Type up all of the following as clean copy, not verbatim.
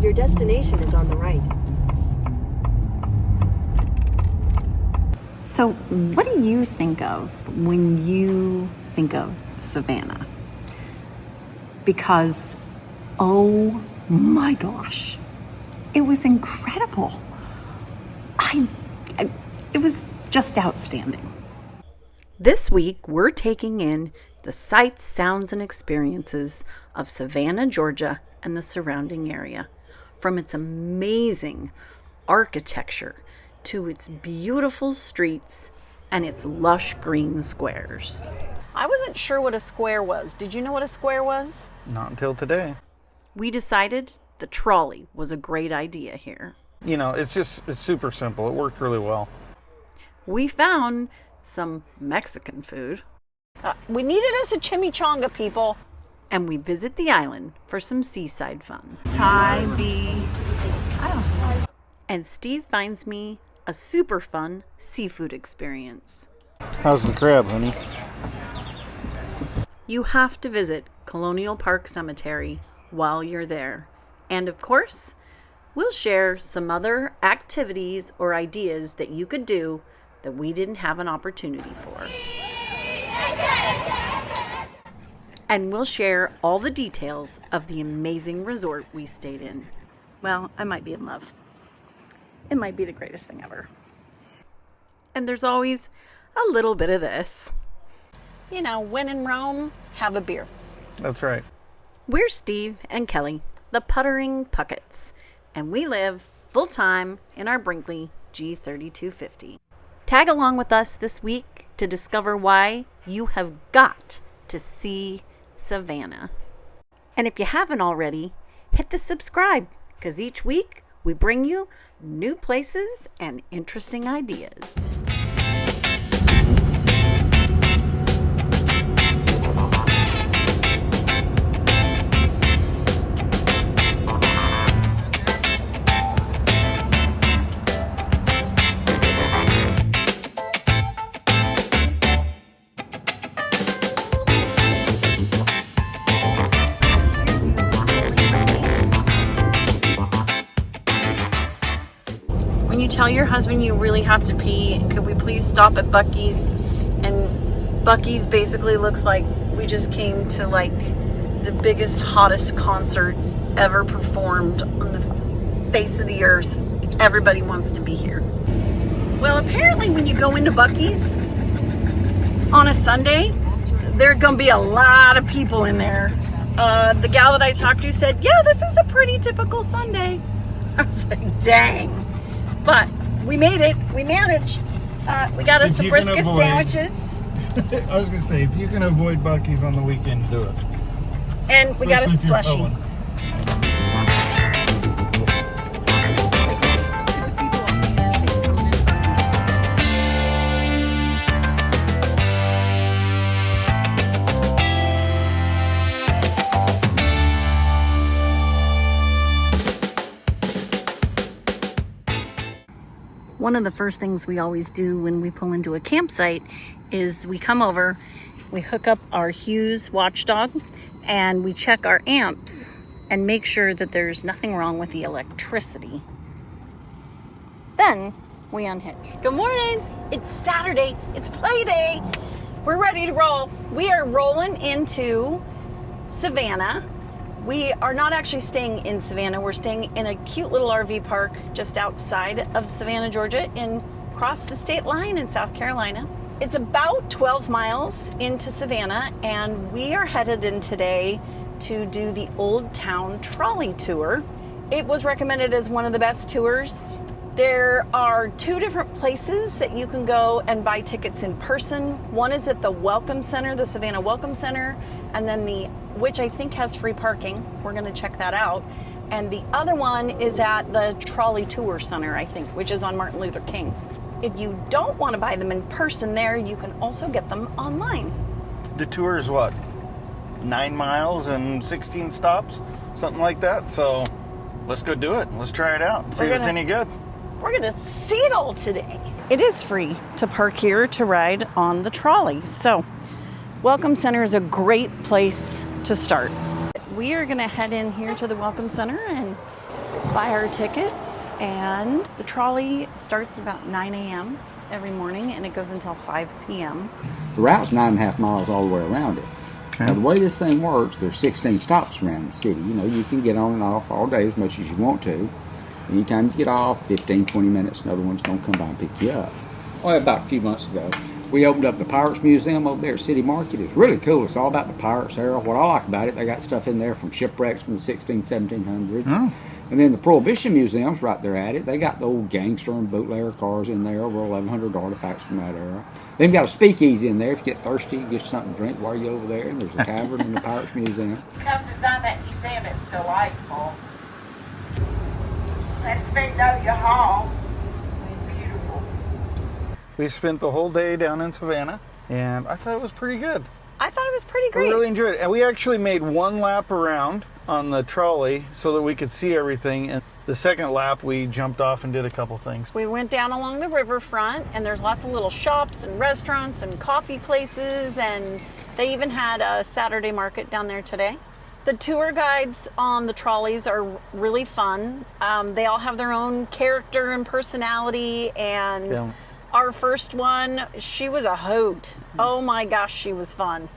Your destination is on the right. So, what do you think of when you think of Savannah? Because, oh my gosh, it was incredible. It was just outstanding. This week, we're taking in the sights, sounds, and experiences of Savannah, Georgia, and the surrounding area. From its amazing architecture to its beautiful streets and its lush green squares. I wasn't sure what a square was. Did you know what a square was? Not until today. We decided the trolley was a great idea here. You know, it's super simple. It worked really well. We found some Mexican food. We needed us a chimichanga, people. And we visit the island for some seaside fun. Tybee Island. And Steve finds me a super fun seafood experience. How's the crab, honey? You have to visit Colonial Park Cemetery while you're there. And of course, we'll share some other activities or ideas that you could do that we didn't have an opportunity for. And we'll share all the details of the amazing resort we stayed in. Well, I might be in love. It might be the greatest thing ever. And there's always a little bit of this. You know, when in Rome, have a beer. That's right. We're Steve and Kelly, the Puttering Puckets, and we live full-time in our Brinkley G3250. Tag along with us this week to discover why you have got to see Savannah. And if you haven't already, hit the subscribe, because each week we bring you new places and interesting ideas. When you tell your husband you really have to pee, could we please stop at Buc-ee's? And Buc-ee's basically looks like we just came to like the biggest, hottest concert ever performed on the face of the earth. Everybody wants to be here. Well, apparently when you go into Buc-ee's on a Sunday, there are gonna be a lot of people in there. The gal that I talked to said, yeah, this is a pretty typical Sunday. I was like, dang. But we made it. We managed. We got us some brisket sandwiches. I was going to say, if you can avoid Buc-ee's on the weekend, do it. And we got a slushie. One of the first things we always do when we pull into a campsite is we come over, we hook up our Hughes watchdog, and we check our amps and make sure that there's nothing wrong with the electricity. Then we unhitch. Good morning. It's Saturday. It's play day. We're ready to roll. We are rolling into Savannah. We are not actually staying in Savannah. We're staying in a cute little RV park just outside of Savannah, Georgia, across the state line in South Carolina. It's about 12 miles into Savannah, and we are headed in today to do the Old Town Trolley tour. It was recommended as one of the best tours. There are two different places that you can go and buy tickets in person. One is at the Welcome Center, the Savannah Welcome Center, and then which I think has free parking. We're going to check that out. And the other one is at the Trolley Tour Center, I think, which is on Martin Luther King. If you don't want to buy them in person there, you can also get them online. The tour is what? 9 miles and 16 stops? Something like that. So let's go do it. Let's try it out. See if it's any good. We're going to see it all today. It is free to park here to ride on the trolley. So Welcome Center is a great place to start. we are gonna head in here to the Welcome Center and buy our tickets. And the trolley starts about 9 a.m. every morning and it goes until 5 p.m. The route's 9.5 miles all the way around it. Okay. Now, the way this thing works, there's 16 stops around the city. You know, you can get on and off all day as much as you want to. Anytime you get off, 15, 20 minutes, another one's going to come by and pick you up. Well, about a few months ago, we opened up the Pirates Museum over there at City Market. It's really cool. It's all about the Pirates era. What I like about it, they got stuff in there from shipwrecks from the 1700s. Oh. And then the Prohibition Museum's right there at it. They got the old gangster and bootlegger cars in there, over 1,100 artifacts from that era. They've got a speakeasy in there. If you get thirsty, you get something to drink while you're over there. And there's a tavern in the Pirates Museum. Come design that museum, it's delightful. And Magnolia Hall, beautiful. We spent the whole day down in Savannah, and I thought it was pretty good. I thought it was pretty I great. really enjoyed it. And we actually made one lap around on the trolley so that we could see everything. And the second lap, we jumped off and did a couple things. We went down along the riverfront, and there's lots of little shops and restaurants and coffee places, and they even had a Saturday market down there today. The tour guides on the trolleys are really fun. They all have their own character and personality, and Yeah. our first one, she was a hoot. Oh my gosh, she was fun.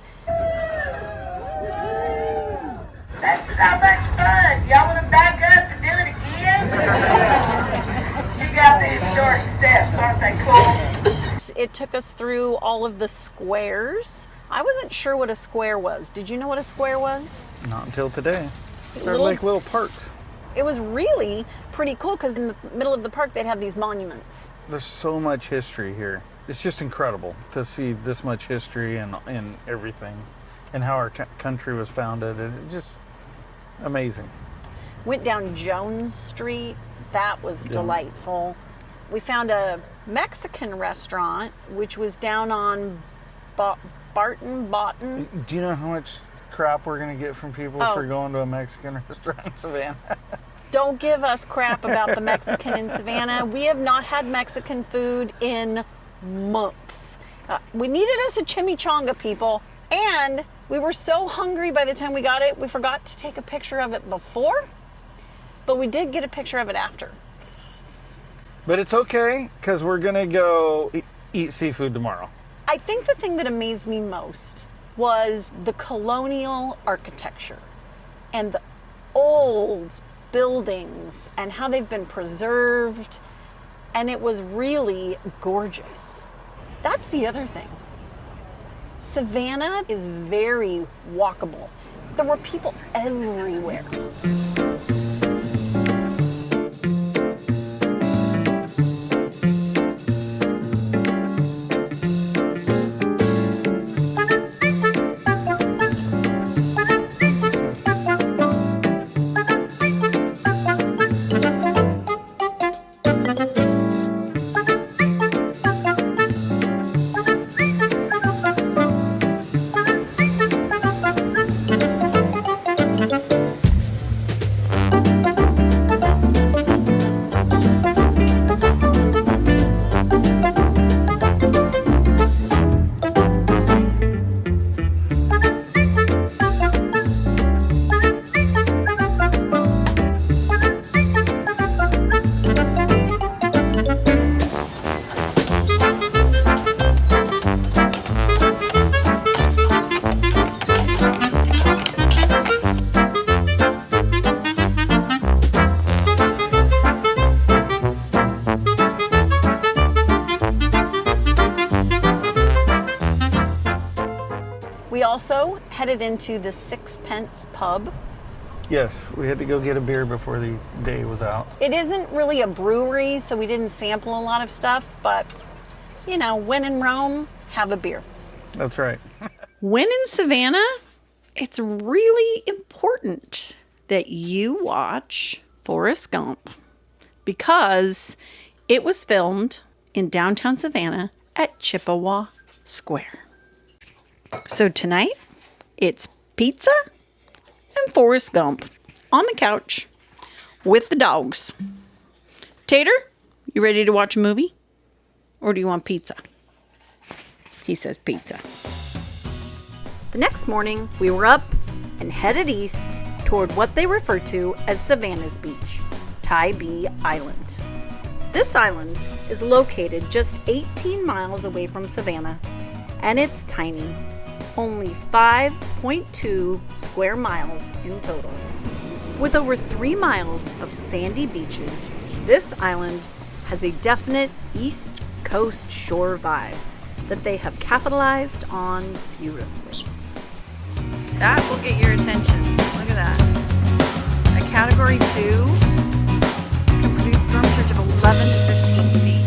That's so much fun. Y'all want to back up and do it again? You got the historic steps, aren't they cool? It took us through all of the squares. I wasn't sure what a square was. Did you know what a square was? Not until today. They're Little- like little parks. It was really pretty cool because in the middle of the park they'd have these monuments. There's so much history here. It's just incredible to see this much history and everything, and how our country was founded. And it just amazing. Went down Jones Street. That was delightful. We found a Mexican restaurant, which was down on Barton. Do you know how much crap we're gonna get from people Oh. for going to a Mexican restaurant in Savannah? Don't give us crap about the Mexican in Savannah. We have not had Mexican food in months. We needed us a chimichanga, people, and we were so hungry by the time we got it, we forgot to take a picture of it before, but we did get a picture of it after. But it's okay, because we're gonna go eat seafood tomorrow. I think the thing that amazed me most was the colonial architecture and the old buildings and how they've been preserved, and it was really gorgeous. That's the other thing. Savannah is very walkable. There were people everywhere. We also headed into the Sixpence pub. Yes, we had to go get a beer before the day was out. It isn't really a brewery, so we didn't sample a lot of stuff, but, you know, when in Rome, have a beer. That's right. When in Savannah, it's really important that you watch Forrest Gump because it was filmed in downtown Savannah at Chippewa Square. So tonight, it's pizza and Forrest Gump on the couch with the dogs. Tater, you ready to watch a movie? Or do you want pizza? He says pizza. The next morning, we were up and headed east toward what they refer to as Savannah's beach, Tybee Island. This island is located just 18 miles away from Savannah, and it's tiny, only 5.2 square miles in total. With over 3 miles of sandy beaches, this island has a definite East Coast shore vibe that they have capitalized on beautifully. That will get your attention. Look at that. A Category 2 can produce storm surge of 11 to 15 feet.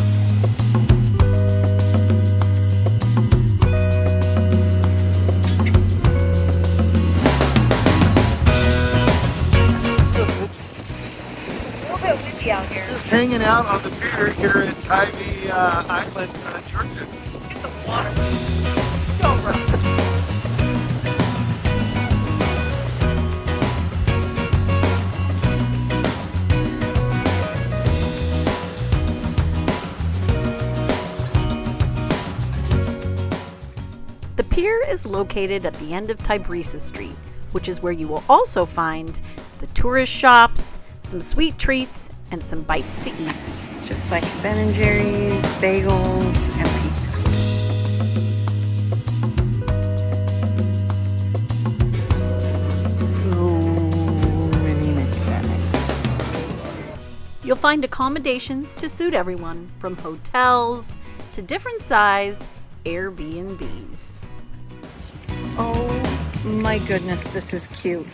Out here. Just hanging out on the pier here at Tybee Island, Georgia. Look at the water. So rough. The pier is located at the end of Tybee Street, which is where you will also find the tourist shops, some sweet treats, and some bites to eat. It's just like Ben & Jerry's, bagels, and pizza. So many mechanics. You'll find accommodations to suit everyone, from hotels to different size Airbnbs. Oh my goodness, this is cute.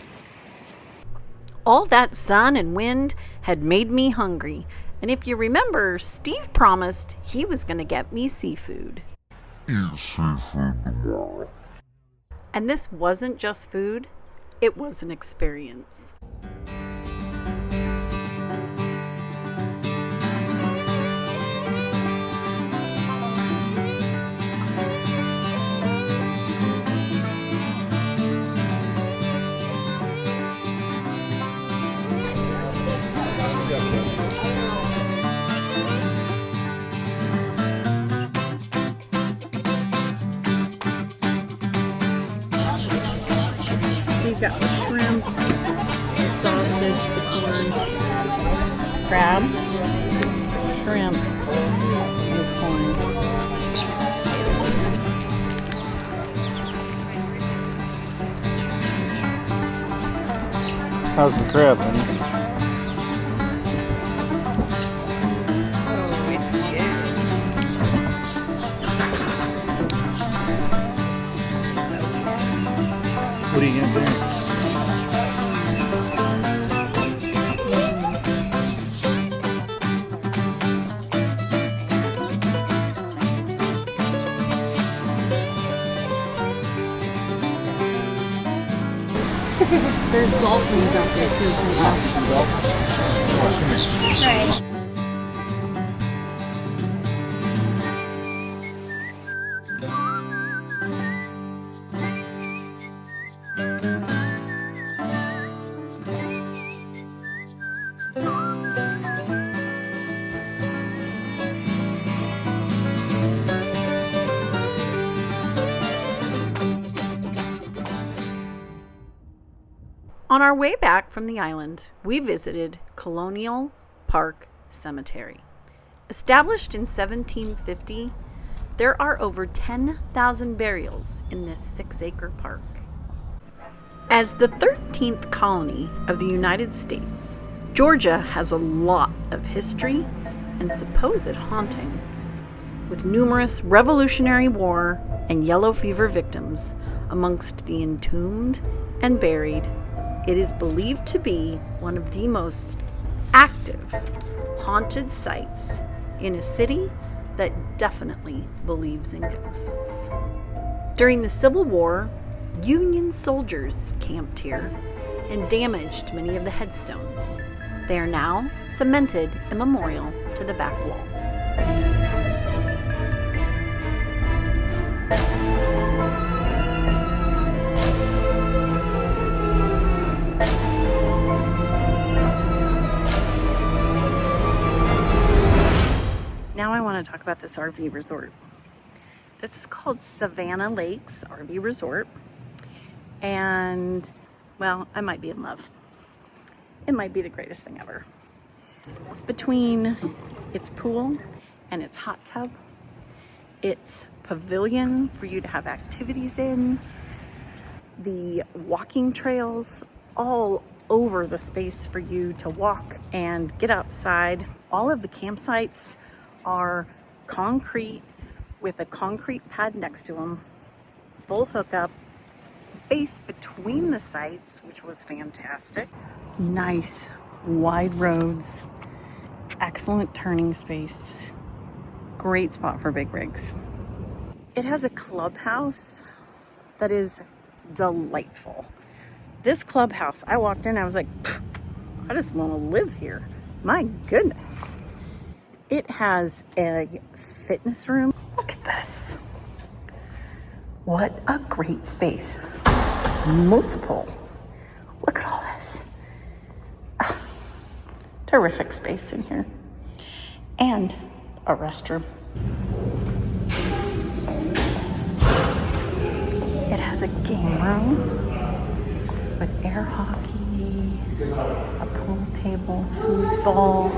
All that sun and wind had made me hungry, and if you remember, Steve promised he was going to get me seafood. Eat seafood tomorrow. And this wasn't just food, it was an experience. You've got the shrimp, the sausage, the corn, crab, shrimp, and corn. How's the crab, honey? Oh, it's good. What are you gonna do? There's dolphins out there too. Right. On our way back from the island, we visited Colonial Park Cemetery. Established in 1750, there are over 10,000 burials in this 6-acre park. As the 13th colony of the United States, Georgia has a lot of history and supposed hauntings, with numerous Revolutionary War and yellow fever victims amongst the entombed and buried. It is believed to be one of the most active haunted sites in a city that definitely believes in ghosts. During the Civil War, Union soldiers camped here and damaged many of the headstones. They are now cemented a memorial to the back wall. Now I want to talk about this RV resort. This is called Savannah Lakes RV Resort. And, well, I might be in love. it might be the greatest thing ever. Between its pool and its hot tub, its pavilion for you to have activities in, the walking trails all over the space for you to walk and get outside. All of the campsites are concrete with a concrete pad next to them, full hookup, space between the sites, which was fantastic. Nice wide roads, excellent turning space, great spot for big rigs. It has a clubhouse that is delightful. This clubhouse, I walked in, I was like, I just want to live here. My goodness. It has a fitness room. Look at this. What a great space. Multiple. Look at all this. Terrific space in here. And a restroom. It has a game room with air hockey, a pool table, foosball,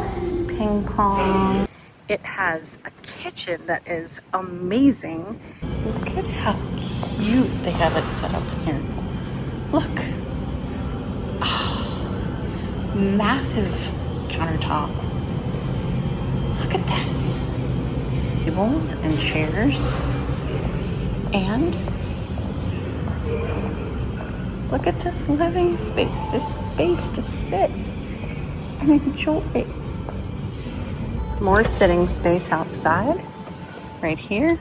ping pong. It has a kitchen that is amazing. Look at how cute they have it set up in here. Look. Oh, massive countertop. Look at this. Tables and chairs. And look at this living space, this space to sit and enjoy. More sitting space outside, right here.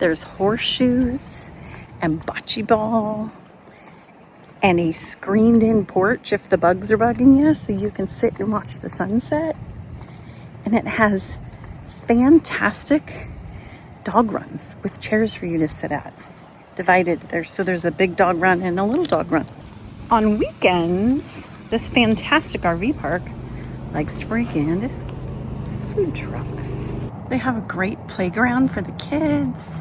There's horseshoes and bocce ball and a screened in porch if the bugs are bugging you, so you can sit and watch the sunset. And it has fantastic dog runs with chairs for you to sit at, divided. There's a big dog run and a little dog run. On weekends, this fantastic RV park likes to break in food trucks. They have a great playground for the kids,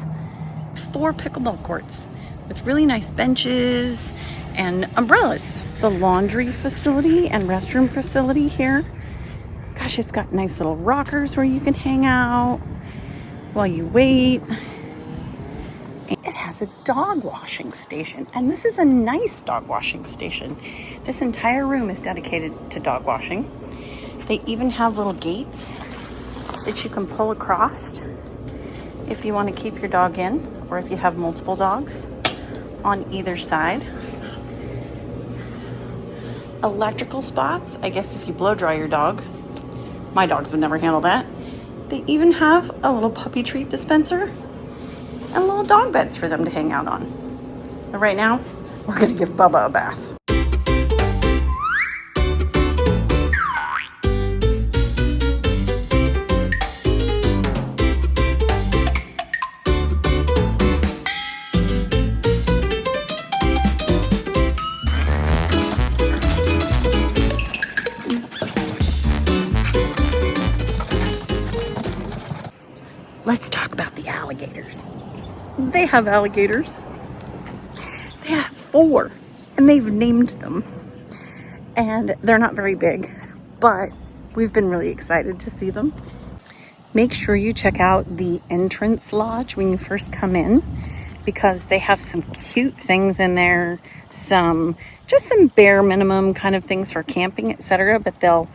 4 pickleball courts with really nice benches and umbrellas. The laundry facility and restroom facility here, gosh, it's got nice little rockers where you can hang out while you wait. It has a dog washing station, and this is a nice dog washing station. This entire room is dedicated to dog washing. They even have little gates that you can pull across if you want to keep your dog in, or if you have multiple dogs on either side. Electrical spots, I guess if you blow dry your dog. My dogs would never handle that. They even have a little puppy treat dispenser and little dog beds for them to hang out on. But right now, we're gonna give Bubba a bath. Let's talk about the alligators. They have alligators. They have 4, and they've named them. And they're not very big, but we've been really excited to see them. Make sure you check out the entrance lodge when you first come in, because they have some cute things in there, just some bare minimum kind of things for camping, etc. But they'll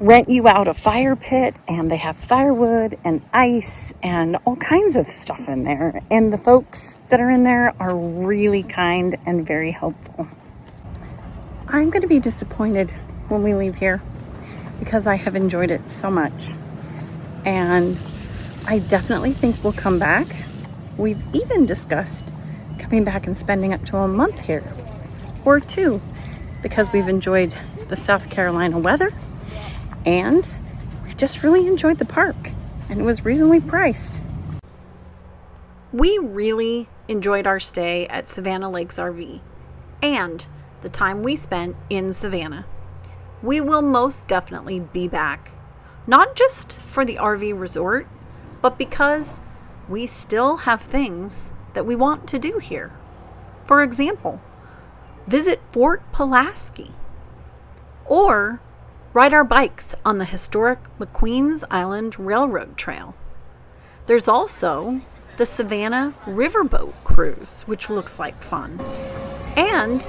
rent you out a fire pit, and they have firewood and ice and all kinds of stuff in there. And the folks that are in there are really kind and very helpful. I'm going to be disappointed when we leave here because I have enjoyed it so much. And I definitely think we'll come back. We've even discussed coming back and spending up to a month here or 2 because we've enjoyed the South Carolina weather. And we just really enjoyed the park, and it was reasonably priced. We really enjoyed our stay at Savannah Lakes RV and the time we spent in Savannah. We will most definitely be back, not just for the RV resort, but because we still have things that we want to do here. For example, visit Fort Pulaski, or ride our bikes on the historic McQueen's Island Railroad Trail. There's also the Savannah Riverboat Cruise, which looks like fun. And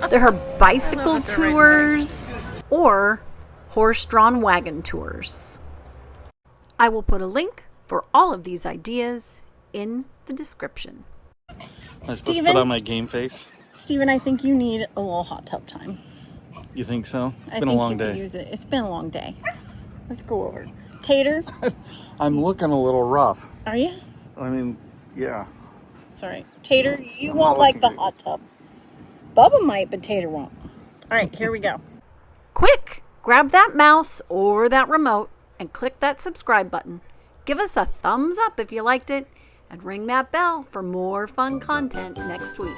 there are bicycle tours or horse-drawn wagon tours. I will put a link for all of these ideas in the description. I'm supposed to put on my game face. Steven, I think you need a little hot tub time. You think so? It's I been a think long you day. could use it. It's been a long day. Let's go over. Tater, I'm looking a little rough. are you? I mean, yeah. It's all right. Tater, you I'm won't not like the looking hot tub. Bubba might, but Tater won't. All right, here we go. Quick, grab that mouse or that remote and click that subscribe button. Give us a thumbs up if you liked it, and ring that bell for more fun content next week.